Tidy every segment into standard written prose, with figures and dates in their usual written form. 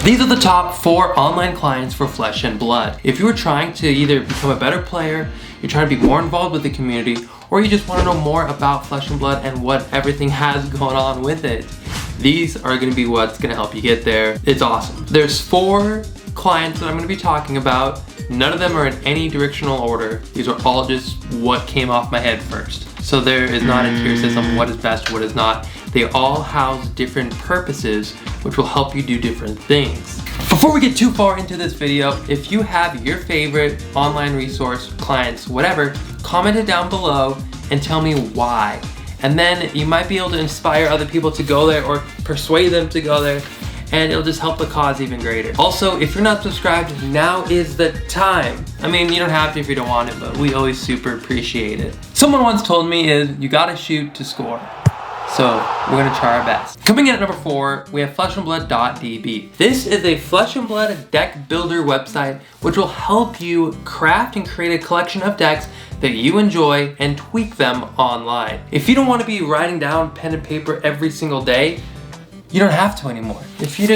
These are the top 4 online clients for Flesh and Blood. If you are trying to either become a better player, you're trying to be more involved with the community, or you just want to know more about Flesh and Blood and what everything has going on with it, these are going to be what's going to help you get there. It's awesome. There's 4 clients that I'm going to be talking about. None of them are in any directional order. These are all just what came off my head first. So there is not a tier system, what is best, what is not. They all house different purposes, which will help you do different things. Before we get too far into this video, if you have your favorite online resource, clients, whatever, comment it down below and tell me why. And then you might be able to inspire other people to go there or persuade them to go there, and it'll just help the cause even greater. Also, if you're not subscribed, now is the time. I mean, you don't have to if you don't want it, but we always super appreciate it. Someone once told me you gotta shoot to score. So we're gonna try our best. Coming in at number 4, we have flesh&blood.db. This is a Flesh and Blood deck builder website which will help you craft and create a collection of decks that you enjoy and tweak them online. If you don't want to be writing down pen and paper every single day, you don't have to anymore. If you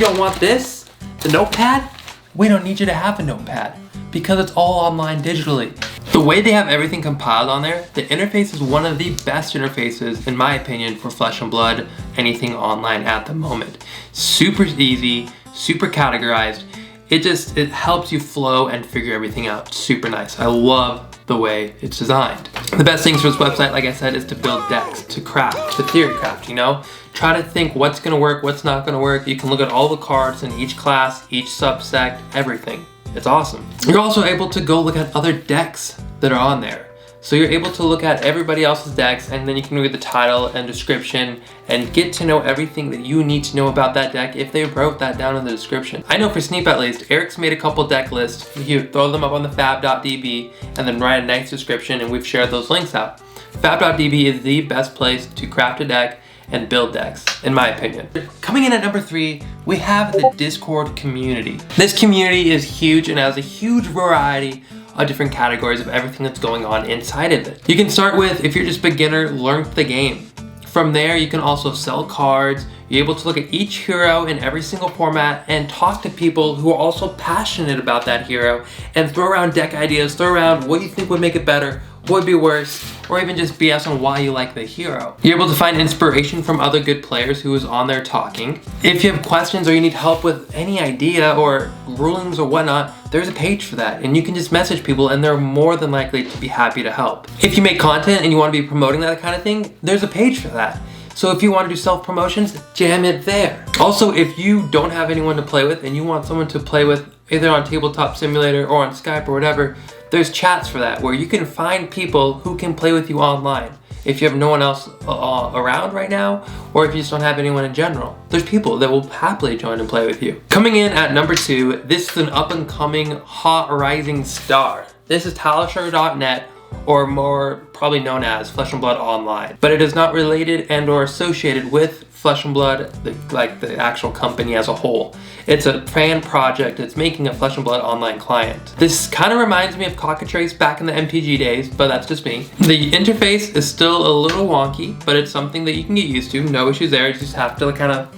don't want this, the notepad, we don't need you to have a notepad because it's all online digitally. The way they have everything compiled on there, the interface is one of the best interfaces, in my opinion, for Flesh and Blood, anything online at the moment. Super easy, super categorized. It helps you flow and figure everything out. Super nice. I love the way it's designed. The best things for this website, like I said, is to build decks, to craft, to theory craft, you know? Try to think what's gonna work, what's not gonna work. You can look at all the cards in each class, each subsect, everything. It's awesome. You're also able to go look at other decks that are on there. So you're able to look at everybody else's decks, and then you can read the title and description and get to know everything that you need to know about that deck if they wrote that down in the description. I know for SNEEP at least, Eric's made a couple deck lists. You throw them up on the fab.db and then write a nice description, and we've shared those links out. Fab.db is the best place to craft a deck and build decks, in my opinion. Coming in at number 3, we have the Discord community. This community is huge and has a huge variety of different categories of everything that's going on inside of it. You can start with, if you're just beginner, learn the game. From there, you can also sell cards. You're able to look at each hero in every single format and talk to people who are also passionate about that hero and throw around deck ideas, throw around what you think would make it better, what would be worse, or even just BS on why you like the hero. You're able to find inspiration from other good players who is on there talking. If you have questions or you need help with any idea or rulings or whatnot, there's a page for that, and you can just message people and they're more than likely to be happy to help. If you make content and you want to be promoting that kind of thing, there's a page for that. So if you want to do self-promotions, jam it there. Also, if you don't have anyone to play with and you want someone to play with either on Tabletop Simulator or on Skype or whatever, there's chats for that where you can find people who can play with you online. If you have no one else around right now, or if you just don't have anyone in general, there's people that will happily join and play with you. Coming in at number 2, this is an up-and-coming hot rising star. This is Talisher.net, or more probably known as Flesh and Blood Online. But it is not related and or associated with Flesh and Blood, like the actual company as a whole. It's a fan project that's making a Flesh and Blood online client. This kind of reminds me of Cockatrace back in the MTG days, but that's just me. The interface is still a little wonky, but it's something that you can get used to. No issues there, you just have to kind of,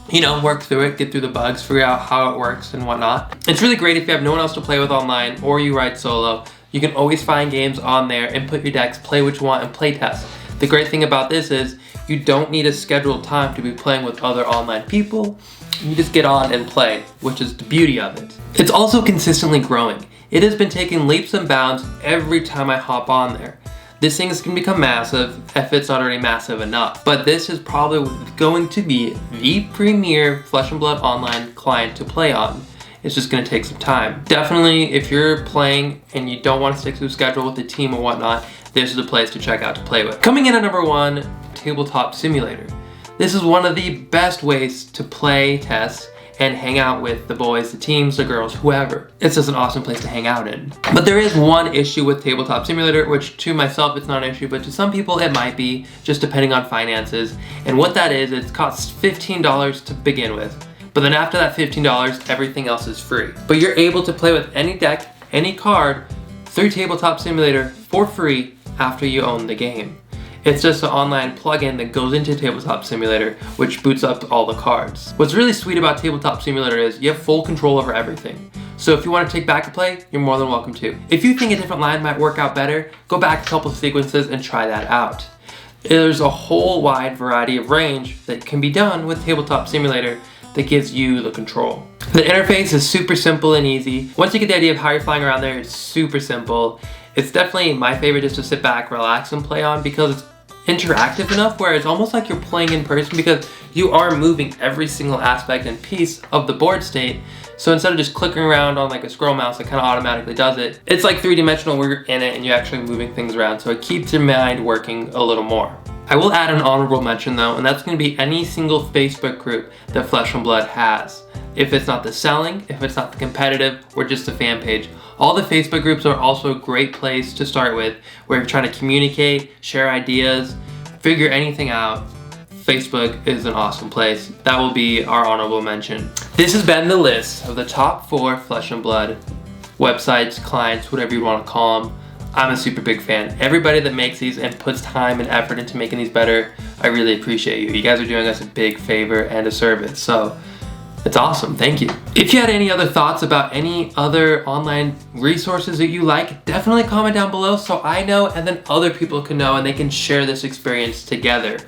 you know, work through it, get through the bugs, figure out how it works and whatnot. It's really great if you have no one else to play with online or you ride solo. You can always find games on there, input your decks, play what you want, and play test. The great thing about this is you don't need a scheduled time to be playing with other online people. You just get on and play, which is the beauty of it. It's also consistently growing. It has been taking leaps and bounds every time I hop on there. This thing is going to become massive if it's not already massive enough. But this is probably going to be the premier Flesh and Blood online client to play on. It's just going to take some time. Definitely, if you're playing and you don't want to stick to a schedule with the team or whatnot, this is the place to check out to play with. Coming in at number 1, Tabletop Simulator. This is one of the best ways to play, test, and hang out with the boys, the teams, the girls, whoever. It's just an awesome place to hang out in. But there is one issue with Tabletop Simulator, which to myself it's not an issue, but to some people it might be, just depending on finances. And what that is, it costs $15 to begin with. But then after that $15, everything else is free. But you're able to play with any deck, any card, through Tabletop Simulator for free after you own the game. It's just an online plugin that goes into Tabletop Simulator, which boots up all the cards. What's really sweet about Tabletop Simulator is you have full control over everything. So if you want to take back a play, you're more than welcome to. If you think a different line might work out better, go back a couple of sequences and try that out. There's a whole wide variety of range that can be done with Tabletop Simulator that gives you the control. The interface is super simple and easy. Once you get the idea of how you're flying around there, it's super simple. It's definitely my favorite just to sit back, relax, and play on because it's interactive enough where it's almost like you're playing in person because you are moving every single aspect and piece of the board state. So instead of just clicking around on like a scroll mouse, it kind of automatically does it. It's like three-dimensional where you're in it and you're actually moving things around, so it keeps your mind working a little more. I will add an honorable mention though, and that's going to be any single Facebook group that Flesh and Blood has. If it's not the selling, if it's not the competitive, or just the fan page. All the Facebook groups are also a great place to start with, where you're trying to communicate, share ideas, figure anything out. Facebook is an awesome place. That will be our honorable mention. This has been the list of the top 4 Flesh and Blood websites, clients, whatever you want to call them. I'm a super big fan. Everybody that makes these and puts time and effort into making these better, I really appreciate you. You guys are doing us a big favor and a service. So it's awesome, thank you. If you had any other thoughts about any other online resources that you like, definitely comment down below so I know and then other people can know and they can share this experience together.